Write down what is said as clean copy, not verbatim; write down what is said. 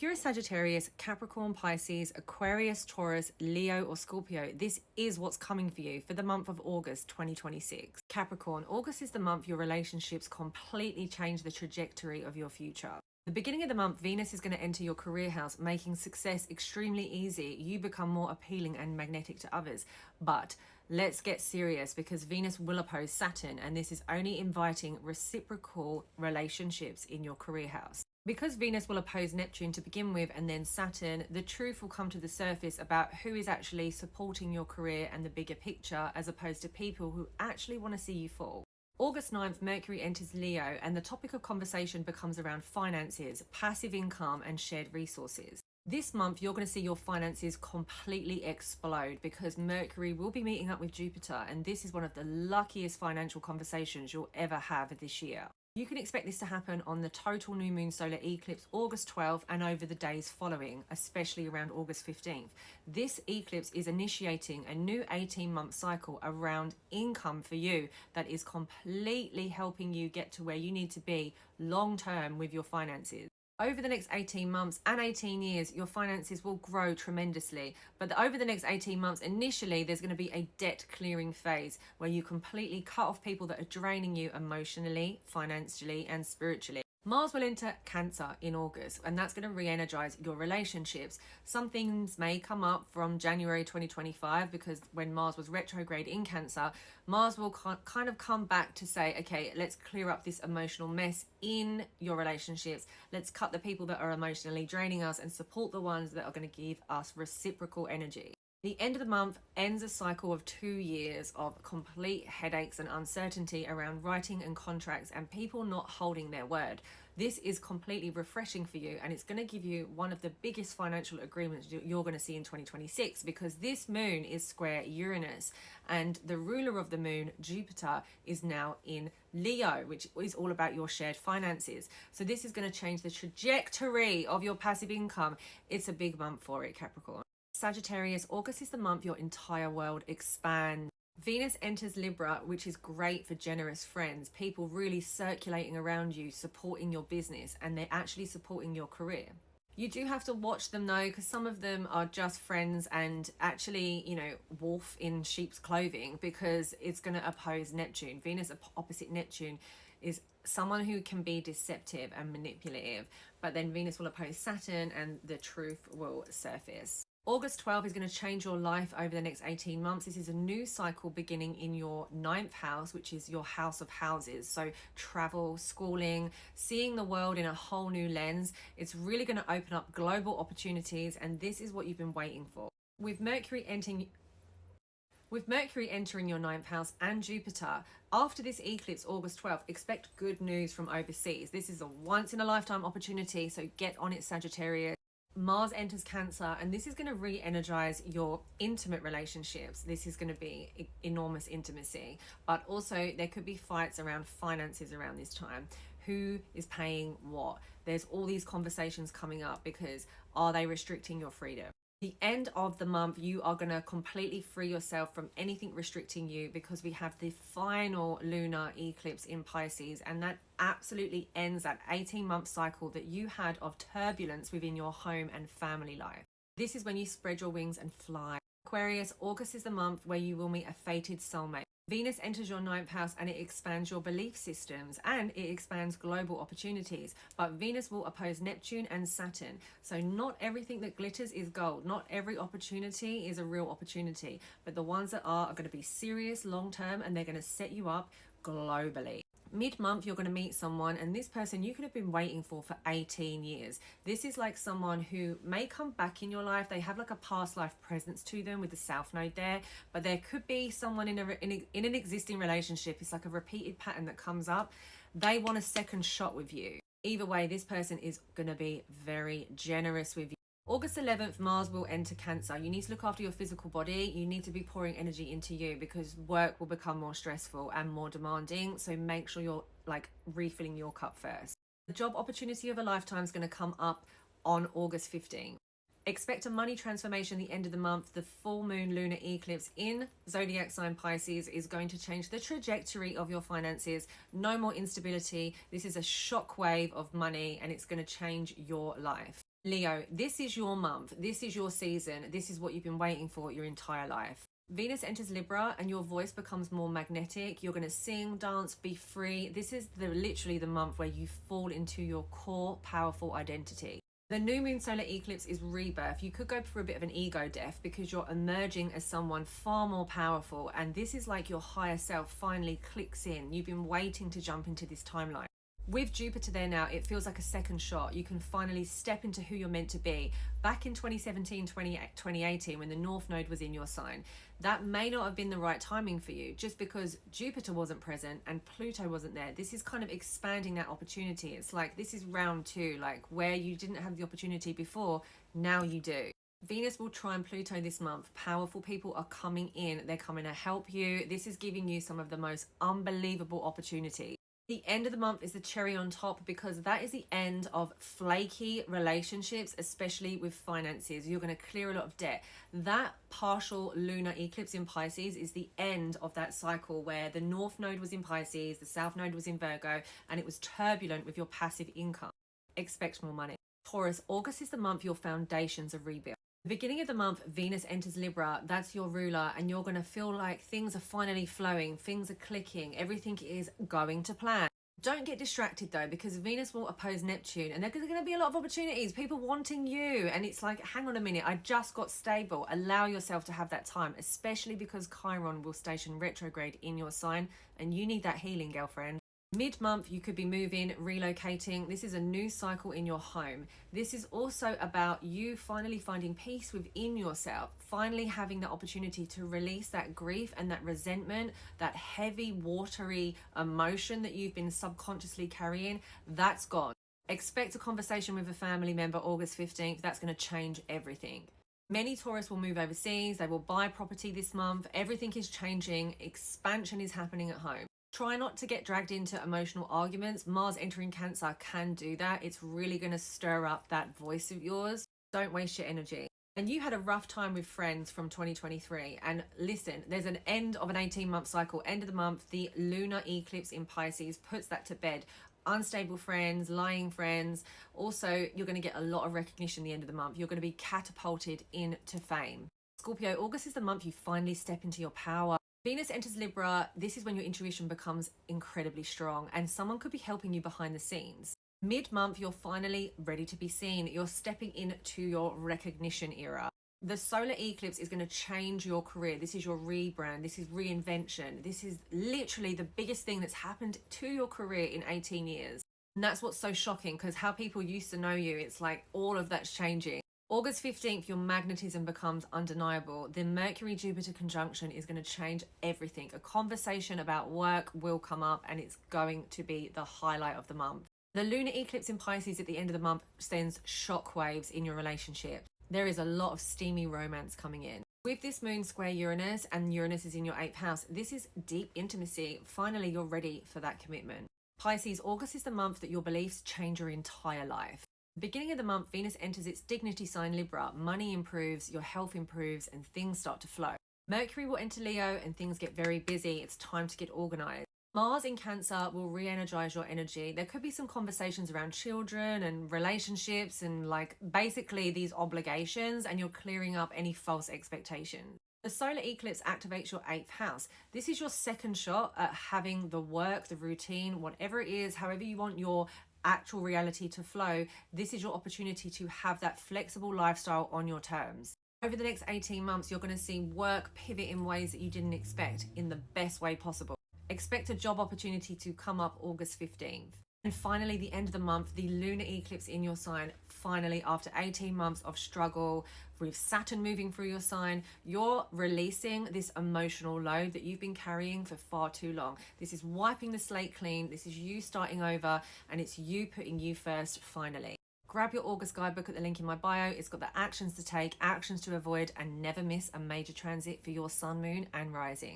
If you're a Sagittarius, Capricorn, Pisces, Aquarius, Taurus, Leo, or Scorpio, this is what's coming for you for the month of August 2026. Capricorn, August is the month your relationships completely change the trajectory of your future. The beginning of the month, Venus is going to enter your career house, making success extremely easy. You become more appealing and magnetic to others. But let's get serious, because Venus will oppose Saturn, and this is only inviting reciprocal relationships in your career house. Because Venus will oppose Neptune to begin with and then Saturn, the truth will come to the surface about who is actually supporting your career and the bigger picture, as opposed to people who actually want to see you fall. August 9th, Mercury enters Leo, and the topic of conversation becomes around finances, passive income, and shared resources. This month, you're going to see your finances completely explode because Mercury will be meeting up with Jupiter, and this is one of the luckiest financial conversations you'll ever have this year. You can expect this to happen on the total new moon solar eclipse August 12th and over the days following, especially around August 15th. This eclipse is initiating a new 18-month cycle around income for you that is completely helping you get to where you need to be long term with your finances. Over the next 18 months and 18 years, your finances will grow tremendously. But over the next 18 months, initially, there's going to be a debt clearing phase where you completely cut off people that are draining you emotionally, financially, and spiritually. Mars will enter Cancer in August, and that's going to re-energize your relationships. Some things may come up from January 2025, because when Mars was retrograde in Cancer, Mars will kind of come back to say, okay, let's clear up this emotional mess in your relationships. Let's cut the people that are emotionally draining us and support the ones that are going to give us reciprocal energy. The end of the month ends a cycle of 2 years of complete headaches and uncertainty around writing and contracts and people not holding their word. This is completely refreshing for you, and it's going to give you one of the biggest financial agreements you're going to see in 2026, because this moon is square Uranus, and the ruler of the moon, Jupiter, is now in Leo, which is all about your shared finances. So this is going to change the trajectory of your passive income. It's a big month for it, Capricorn. Sagittarius, August is the month your entire world expands. Venus enters Libra, which is great for generous friends, people really circulating around you, supporting your business, and they're actually supporting your career. You do have to watch them though, because some of them are just friends and actually, wolf in sheep's clothing, because it's going to oppose Neptune. Venus opposite Neptune is someone who can be deceptive and manipulative, but then Venus will oppose Saturn and the truth will surface. August 12th is going to change your life over the next 18 months. This is a new cycle beginning in your 9th house, which is your house of houses. So travel, schooling, seeing the world in a whole new lens. It's really going to open up global opportunities, and this is what you've been waiting for. With Mercury entering your 9th house and Jupiter, after this eclipse, August 12th, expect good news from overseas. This is a once-in-a-lifetime opportunity, so get on it, Sagittarius. Mars enters Cancer, and this is going to re-energize your intimate relationships. This is going to be enormous intimacy, but also there could be fights around finances around this time. Who is paying what? There's all these conversations coming up, because are they restricting your freedom? The end of the month, you are going to completely free yourself from anything restricting you, because we have the final lunar eclipse in Pisces, and that absolutely ends that 18-month cycle that you had of turbulence within your home and family life. This is when you spread your wings and fly. Aquarius, August is the month where you will meet a fated soulmate. Venus enters your 9th house, and it expands your belief systems and it expands global opportunities. But Venus will oppose Neptune and Saturn. So not everything that glitters is gold. Not every opportunity is a real opportunity. But the ones that are going to be serious long term, and they're going to set you up globally. Mid-month, you're going to meet someone, and this person you could have been waiting for 18 years. This is like someone who may come back in your life. They have like a past life presence to them with the South Node there, but there could be someone in an existing relationship. It's like a repeated pattern that comes up. They want a second shot with you. Either way, this person is going to be very generous with you. August 11th, Mars will enter Cancer. You need to look after your physical body. You need to be pouring energy into you, because work will become more stressful and more demanding. So make sure you're refilling your cup first. The job opportunity of a lifetime is going to come up on August 15th. Expect a money transformation at the end of the month. The full moon lunar eclipse in zodiac sign Pisces is going to change the trajectory of your finances. No more instability. This is a shock wave of money, and it's going to change your life. Leo, this is your month. This is your season. This is what you've been waiting for your entire life. Venus enters Libra and your voice becomes more magnetic. You're going to sing, dance, be free. This is literally the month where you fall into your core, powerful identity. The new moon solar eclipse is rebirth. You could go for a bit of an ego death because you're emerging as someone far more powerful. And this is like your higher self finally clicks in. You've been waiting to jump into this timeline. With Jupiter there now, it feels like a second shot. You can finally step into who you're meant to be. Back in 2017, 2018, when the North Node was in your sign, that may not have been the right timing for you just because Jupiter wasn't present and Pluto wasn't there. This is kind of expanding that opportunity. It's like this is round two, like where you didn't have the opportunity before, now you do. Venus will trine Pluto this month. Powerful people are coming in. They're coming to help you. This is giving you some of the most unbelievable opportunities. The end of the month is the cherry on top because that is the end of flaky relationships, especially with finances. You're going to clear a lot of debt. That partial lunar eclipse in Pisces is the end of that cycle where the North Node was in Pisces, the South Node was in Virgo, and it was turbulent with your passive income. Expect more money. Taurus, August is the month your foundations are rebuilt. The beginning of the month, Venus enters Libra. That's your ruler, and you're going to feel like things are finally flowing, things are clicking, everything is going to plan. Don't get distracted though, because Venus will oppose Neptune, and there's going to be a lot of opportunities, people wanting you, and it's like, hang on a minute, I just got stable. Allow yourself to have that time, especially because Chiron will station retrograde in your sign, and you need that healing, girlfriend. Mid-month, you could be moving, relocating. This is a new cycle in your home. This is also about you finally finding peace within yourself, finally having the opportunity to release that grief and that resentment, that heavy, watery emotion that you've been subconsciously carrying. That's gone. Expect a conversation with a family member August 15th. That's going to change everything. Many Taurus will move overseas. They will buy property this month. Everything is changing. Expansion is happening at home. Try not to get dragged into emotional arguments. Mars entering Cancer can do that. It's really going to stir up that voice of yours. Don't waste your energy. And you had a rough time with friends from 2023. And listen, there's an end of an 18-month cycle. End of the month, the lunar eclipse in Pisces puts that to bed. Unstable friends, lying friends. Also, you're going to get a lot of recognition at the end of the month. You're going to be catapulted into fame. Scorpio, August is the month you finally step into your power. Venus enters Libra. This is when your intuition becomes incredibly strong and someone could be helping you behind the scenes. Mid-month, you're finally ready to be seen. You're stepping into your recognition era. The solar eclipse is going to change your career. This is your rebrand. This is reinvention. This is literally the biggest thing that's happened to your career in 18 years. And that's what's so shocking because how people used to know you, it's like all of that's changing. August 15th, your magnetism becomes undeniable. The Mercury-Jupiter conjunction is going to change everything. A conversation about work will come up and it's going to be the highlight of the month. The lunar eclipse in Pisces at the end of the month sends shockwaves in your relationship. There is a lot of steamy romance coming in. With this moon square Uranus, and Uranus is in your 8th house, this is deep intimacy. Finally, you're ready for that commitment. Pisces, August is the month that your beliefs change your entire life. Beginning of the month, Venus enters its dignity sign Libra. Money improves, your health improves, and things start to flow. Mercury will enter Leo and things get very busy. It's time to get organized. Mars in Cancer will re-energize your energy. There could be some conversations around children and relationships and like basically these obligations, and you're clearing up any false expectations. The solar eclipse activates your 8th house. This is your second shot at having the work, the routine, whatever it is, however you want your actual reality to flow. This is your opportunity to have that flexible lifestyle on your terms. Over the next 18 months, you're going to see work pivot in ways that you didn't expect in the best way possible. Expect a job opportunity to come up August 15th. And finally, the end of the month, the lunar eclipse in your sign. Finally, after 18 months of struggle with Saturn moving through your sign, you're releasing this emotional load that you've been carrying for far too long. This is wiping the slate clean. This is you starting over, and it's you putting you first finally. Grab your August guidebook at the link in my bio. It's got the actions to take, actions to avoid, and never miss a major transit for your sun, moon, and rising.